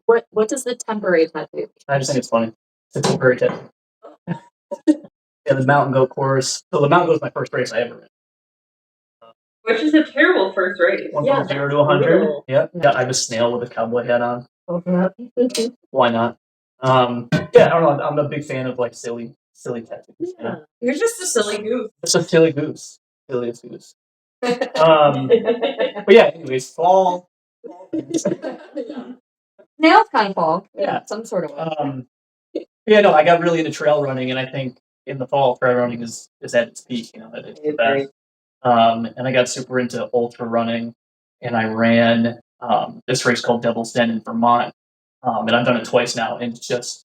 What does the temporary tattoo? I just think it's funny. It's a temporary tattoo. Yeah, the mountain goat course. So the mountain goat was my first race I ever ran. Which is a terrible first race. One from 0 to 100. Yep. Yeah, I have a snail with a cowboy hat on. Why not? Yeah, I don't know. I'm a big fan of like silly tattoos. Yeah. You're just a silly goof. It's a silly goose. Silliest goose. But yeah, anyways, fall. Nails kind of fall. Yeah. Some sort of way. Yeah, no, I got really into trail running, and I think in the fall, trail running is at its peak. At its best. And I got super into ultra running, and I ran this race called Devil's Den in Vermont, and I've done it twice now, and it's just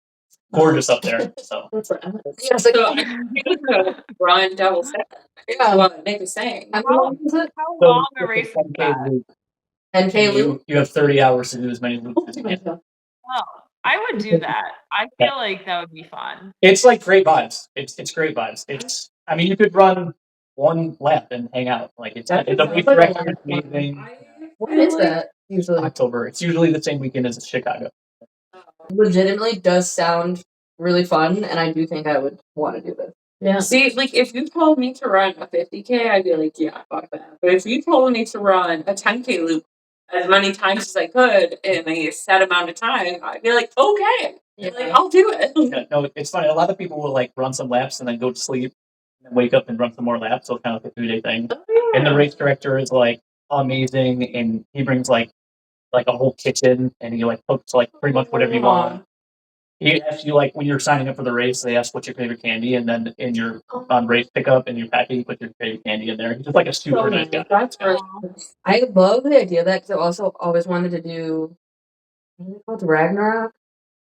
gorgeous up there. So That's what Emma is. Yeah, it's like- So I'm going to run Devil's Den. Yeah, what Nick is saying. How long is it? How long a race is 10K that? loop. 10K loop. You have 30 hours to do as many loops as you can. Oh, I would do that. I feel like that would be fun. It's like great vibes. It's great vibes. I mean, you could run one lap and hang out. Like it's a race record. It's amazing. When is that usually? October. It's usually the same weekend as Chicago. Legitimately does sound really fun, and I do think I would want to do this. Yeah. See, like if you told me to run a 50K, I'd be like, yeah, fuck that. But if you told me to run a 10K loop as many times as I could in a set amount of time, I'd be like, okay, like I'll do it. Yeah, no, it's funny. A lot of people will like run some laps and then go to sleep and then wake up and run some more laps. So it's kind of like a 2-day thing. And the race director is like amazing, and he brings like a whole kitchen, and he like cooks like pretty much whatever you want. He asks you like when you're signing up for the race, they ask what's your favorite candy, and then in your on race pickup in your packet, you put your favorite candy in there. He's just like a super nice guy. That's right. I love the idea of that because I also always wanted to do is it called Ragnarok,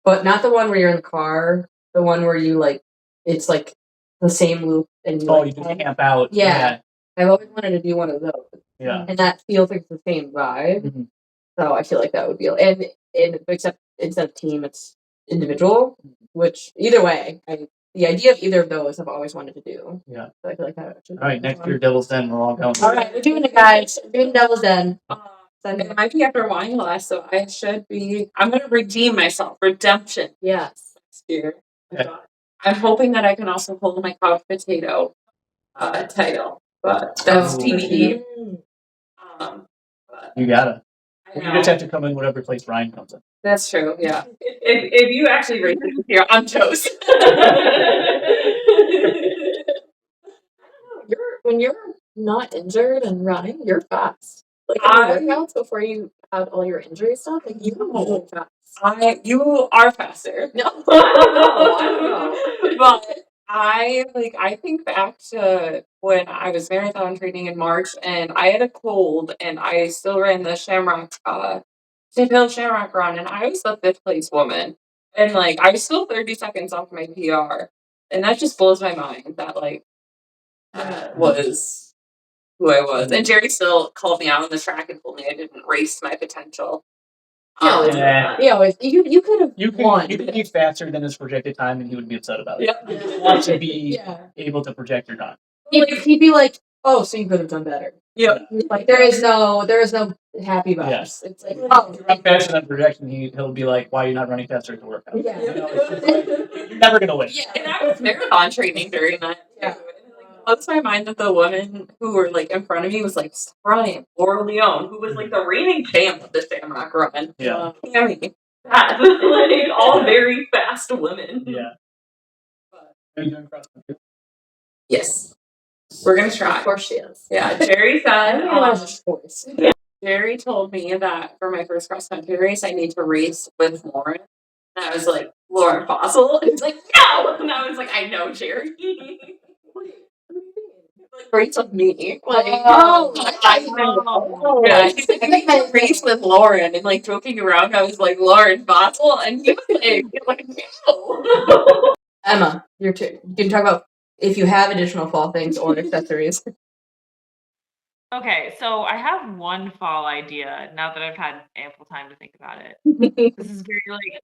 but not the one where you're in the car. The one where you like, it's like the same loop and you. Oh, like, you just camp out. Yeah. I've always wanted to do one of those, Yeah. and that feels like the same vibe. Mhm. So I feel like that would be, and except instead of team, it's individual. Which either way, the idea of either of those I've always wanted to do. Yeah. So I feel like that should All right, next year, Devil's Den, we're all going. All right, we're doing it, guys. We're doing Devil's Den. It might be after wine glass, so I should be. I'm gonna redeem myself. Redemption Yes. next year. Okay. I'm hoping that I can also hold my couch potato title, but that's Oh. TBD. But You gotta. I You know. just have to come in whatever place Ryan comes in. That's true. Yeah. If you actually race it this year, I'm toast. When you're not injured and running, you're fast. Like I- in the workouts before you have all your injury stuff, like you are really fast. You are faster. No, But I think back to when I was marathon training in March and I had a cold and I still ran the Shamrock St. Hill Shamrock run and I was the 5th place woman. And like I was still 30 seconds off my PR. And that just blows my mind that like that was who I was. And Jerry still called me out on the track and told me I didn't race my potential. Yeah. You could have You won. could be faster than his projected time, and he would be upset about it. Yep. He just wants to be Yeah. able to project your time. He'd be like, "Oh, so you could have done better." Yep. Like there is no happy vibes. Yes. It's like, If oh, you run faster than projection, he'll be like, "Why are you not running faster at the workout?" Yeah. You know, it's just like, you're never gonna win. yeah. And I was marathon training during that. Yeah. Too. And it like blows my mind that the woman who were like in front of me was like "Stop running, Laura Leone, who was like the reigning champ of the Shamrock Run. Yeah. Tammy. That like all very fast women. Yeah. Are you doing cross country? Yes. We're gonna try. of course she is. Yeah, Jerry said choice. Jerry told me that for my first cross country race I need to race with Lauren. And I was like, Lauren Fossil? And he's like, no! And I was like, I know, Jerry. Like, race with me. Like, Oh. yeah, he's like, I think I race with Lauren. And like joking around, I was like, Lauren Fossil? And he was like no. Emma, your turn. You can talk about if you have additional fall things or accessories. Okay, so I have one fall idea now that I've had ample time to think about it. This is very like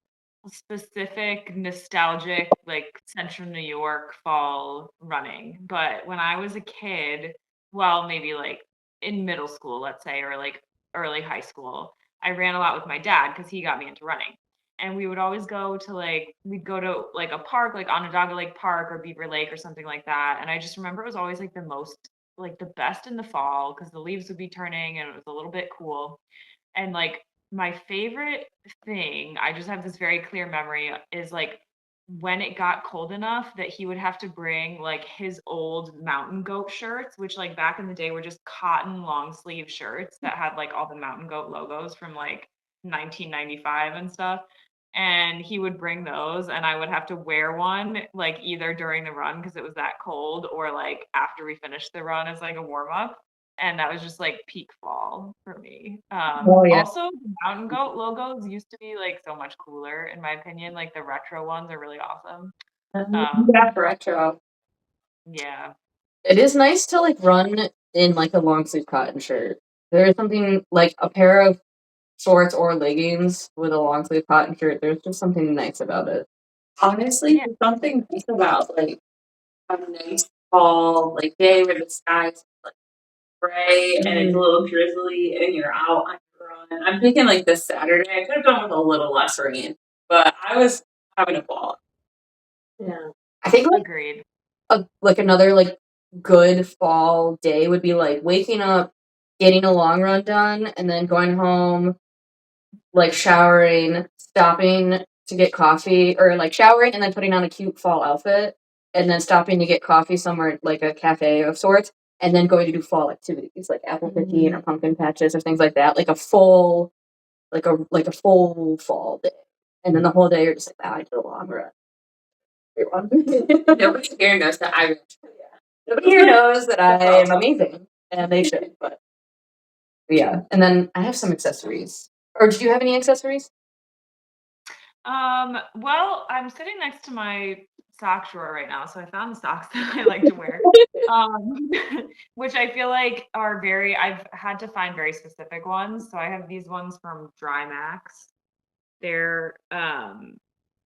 specific, nostalgic, like Central New York fall running. But when I was a kid, well, maybe like in middle school, let's say, or like early high school, I ran a lot with my dad because he got me into running. And we would always go to we'd go to like a park, like Onondaga Lake Park or Beaver Lake or something like that. And I just remember it was always like the best in the fall because the leaves would be turning and it was a little bit cool. And like my favorite thing, I just have this very clear memory, is like when it got cold enough that he would have to bring like his old mountain goat shirts, which like back in the day were just cotton long sleeve shirts that had like all the mountain goat logos from like 1995 and stuff. And he would bring those and I would have to wear one like either during the run because it was that cold or like after we finished the run as like a warm up. And that was just like peak fall for me. Oh, yeah. Also, the mountain goat logos used to be like so much cooler in my opinion. Like the retro ones are really awesome. Yeah, retro. Yeah. It is nice to like run in like a long sleeve cotton shirt. There is something like a pair of shorts or leggings with a long sleeve cotton shirt. There's just something nice about it. Honestly, Yeah. there's something nice about like a nice fall like day where the sky's like gray and it's a little drizzly and you're out on your run. I'm thinking like this Saturday. I could have done with a little less rain, but I was having a ball. Yeah. I think like Agreed. another like good fall day would be like waking up, getting a long run done, and then going home, like showering, stopping to get coffee, or like showering and then putting on a cute fall outfit, and then stopping to get coffee somewhere like a cafe of sorts, and then going to do fall activities like apple picking or pumpkin patches or things like that, like a full fall day, and then the whole day you're just like, wow, I did a long run. Nobody here knows that I Nobody here knows that I am amazing, and they should. But yeah, and then I have some accessories. Or did you have any accessories? Well, I'm sitting next to my sock drawer right now, so I found the socks that I like to wear. Um, which I feel like are I've had to find very specific ones. So I have these ones from Drymax. They're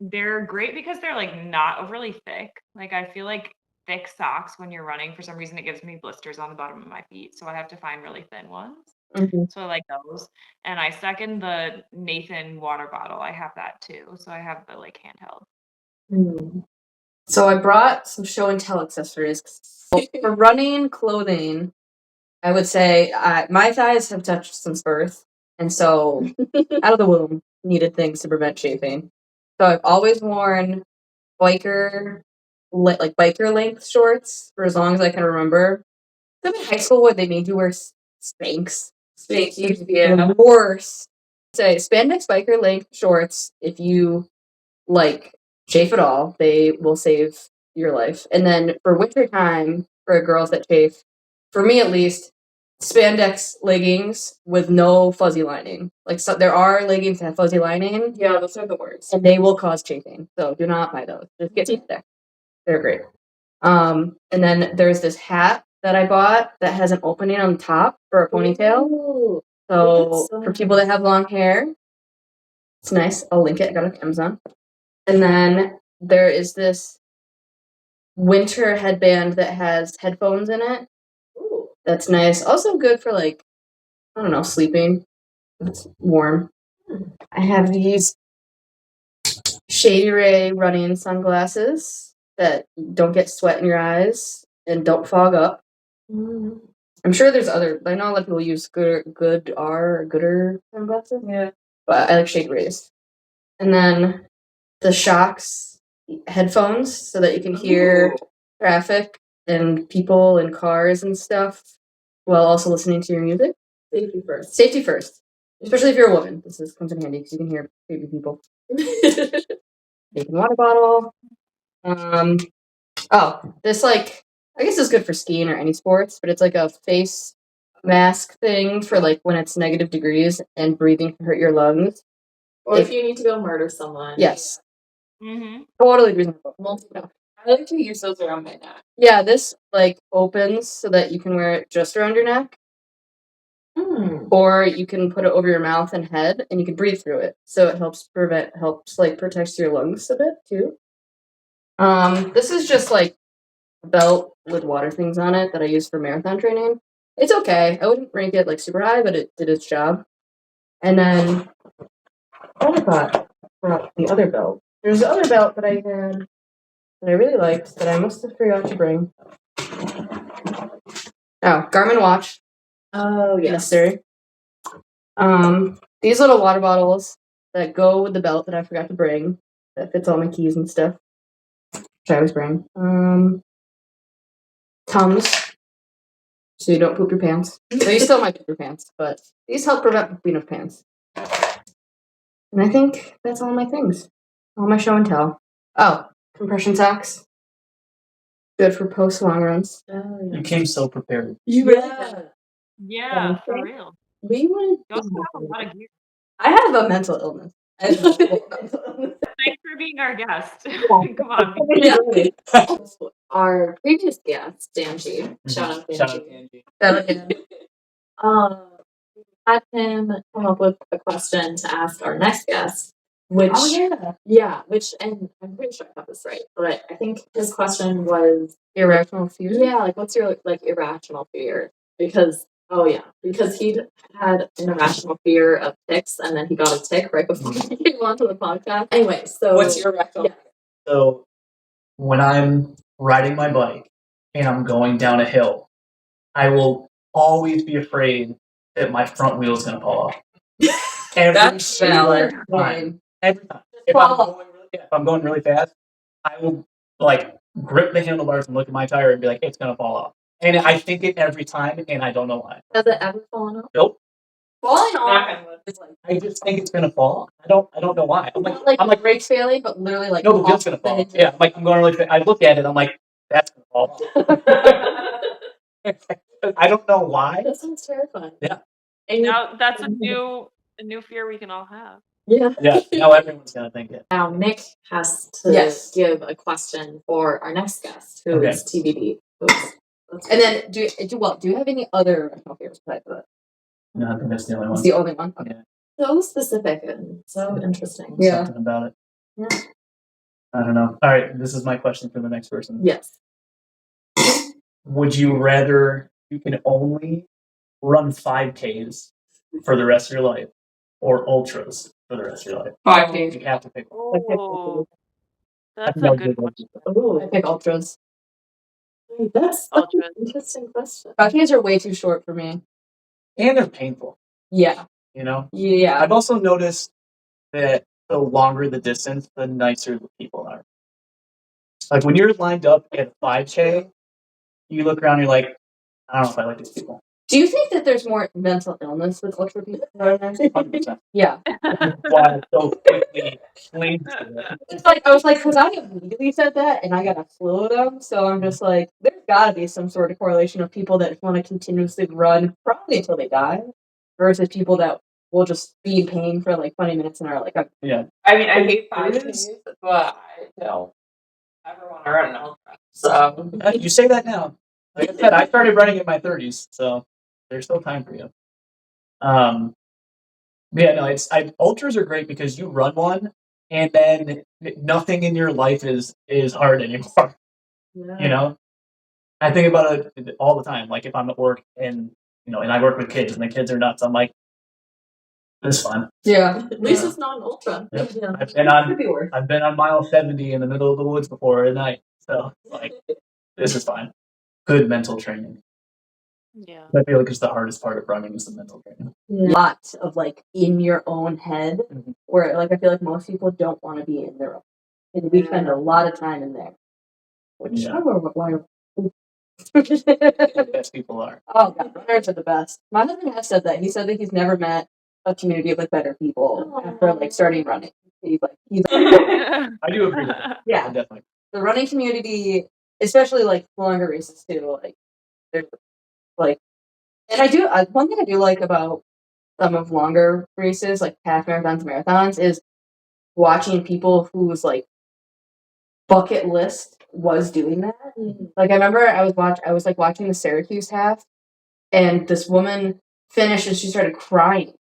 they're great because they're like not overly thick. Like I feel like thick socks when you're running, for some reason it gives me blisters on the bottom of my feet. So I have to find really thin ones. Mhm. So I like those. And I second the Nathan water bottle. I have that too. So I have the like handheld. So I brought some show and tell accessories. For running clothing, I would say my thighs have touched since birth, and so out of the womb needed things to prevent chafing. So I've always worn biker length shorts for as long as I can remember. Except in high school where they made you wear Spanx. Spanx, The worst. Say spandex biker length shorts. If you chafe at all, they will save your life. And then for winter time, for girls that chafe, for me at least, spandex leggings with no fuzzy lining. So there are leggings that have fuzzy lining. Yeah, those are the worst. And they will cause chafing. So do not buy those. Just get spandex. They're great. And then there's this hat that I bought that has an opening on the top for a ponytail. Ooh, So for people that have long hair, it's nice. I'll link it. I got it on Amazon. And then there is this winter headband that has headphones in it. ooh. That's nice. Also good for sleeping. It's warm. I have these Shady Ray running sunglasses that don't get sweat in your eyes and don't fog up. I'm sure there's other. I know a lot of people use Gooder sunglasses. Yeah. But I like Shady Rays. And then the Shocks headphones so that you can hear traffic and people and cars and stuff while also listening to your music. Safety first. Safety first. Especially if you're a woman. Comes in handy because you can hear baby people. Taking water bottle. This I guess it's good for skiing or any sports, but it's like a face mask thing for when it's negative degrees and breathing can hurt your lungs. Or if you need to go murder someone. Yes. Mm-hmm. Totally reasonable. I like to use those around my neck. Yeah, this opens so that you can wear it just around your neck. Or you can put it over your mouth and head and you can breathe through it. So it helps protects your lungs a bit too. This is just a belt with water things on it that I use for marathon training. It's okay. I wouldn't rank it super high, but it did its job. And then what I thought brought the other belt. There's the other belt that I had that I really liked that I must have forgot to bring. Oh, Garmin watch. Oh, yes. Necessary. These little water bottles that go with the belt that I forgot to bring that fits all my keys and stuff. Which I always bring. Tums. So you don't poop your pants. So you still might poop your pants, but these help prevent pooping of pants. And I think that's all my things. All my show and tell. Oh, compression socks. Good for post long runs. Oh, You came so prepared. You really did. Yeah, for real. We would. You also have a lot of gear. I have a mental illness. Thanks for being our guest. Come on. Yeah. Our previous guest, Danji, shout out Danji. Had him come up with a question to ask our next guest, which which, and I'm pretty sure I got this right, but I think his question was Irrational fear? Yeah, what's your irrational fear? Because he'd had an irrational fear of ticks, and then he got a tick right before he came onto the podcast. Anyway, so What's your irrational fear? So when I'm riding my bike and I'm going down a hill, I will always be afraid that my front wheel is going to fall off. That's valid. Time. Every time. If I'm going really fast, I will grip the handlebars and look at my tire and be like, it's going to fall off. And I think it every time, and I don't know why. Has it ever fallen off? Nope. Falling off is I just think it's gonna fall. I don't know why. I'm like brakes failing, but literally no, the wheel's gonna fall. Yeah, I'm going really fast. I look at it, I'm like, that's gonna fall off. I don't know why. That sounds terrifying. Yeah. And Now that's a new fear we can all have. Yeah. Yeah, now everyone's gonna think it. Now Nick has to Yes. give a question for our next guest, who Okay. is TBD. And then do you have any other original favorites besides that? No, I think that's the only It's one. the only one. Okay. so specific and so interesting. Yeah. Something about it. Yeah. I don't know. All right, this is my question for the next person. Yes. Would you rather you can only run 5Ks for the rest of your life, or ultras for the rest of your life? 5K. You have to pick one. Oh, that's think a I'll good go with question. Oh, I pick ultras. that's Ultras. an interesting question. 5Ks are way too short for me. And they're painful, Yeah. you know? Yeah. I've also noticed that the longer the distance, the nicer the people are. Like when you're lined up at 5K, you look around, you're like, I don't know if I like these people. Do you think that there's more mental illness with ultra people? 100%. Yeah. Why I so quickly cling to it. It's like I was like, because I immediately said that, and I got a slew of them. So I'm just like, there's got to be some sort of correlation of people that want to continuously run probably until they die, versus people that will just be in pain for like 20 minutes and are like, Yeah. I mean, I hate It 5Ks, is. but I don't ever want to run an ultra. So You say that now. Like I said, I started running in my 30s, so there's still time for you. Yeah, no, ultras are great because you run one, and then nothing in your life is hard anymore. You know, I think about it all the time. Like if I'm at work and and I work with kids, and the kids are nuts, I'm like, this is fun. yeah. At least it's not an ultra. Yep. Yeah. I've been on mile 70 in the middle of the woods before at night, so like this is fine. Good mental training. Yeah. I feel like it's the hardest part of running is the mental training. Lot of like in your own head, Mhm. where like I feel like most people don't want to be in their own. And we spend a lot of time in there. Which Yeah. I don't know why. The best people are. Oh god, runners are the best. My husband has said that. He said that he's never met a community of like better people after like starting running. He's I do agree with that. Yeah. Definitely. the running community, especially like longer races too. Like there's like, and one thing I do like about some of longer races, like half marathons, is watching people whose like bucket list was doing that. Like I remember I was like watching the Syracuse half, and this woman finished and she started crying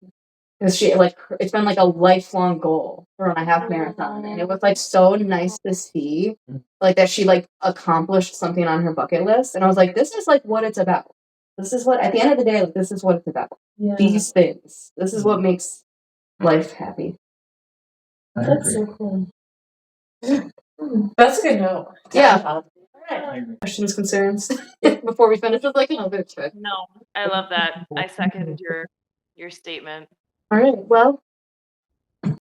because she like it's been like a lifelong goal to run a half marathon, and it was like so nice to see like that she like accomplished something on her bucket list, and I was like, this is like what it's about. This is what at the end of the day, like this is what it's about. Yeah. These things. This is what makes life happy. I That's agree. so cool. that's a good note. Yeah. I agree. Questions, concerns before we finish with like another check. No, I love that. I second your statement. All right. Well,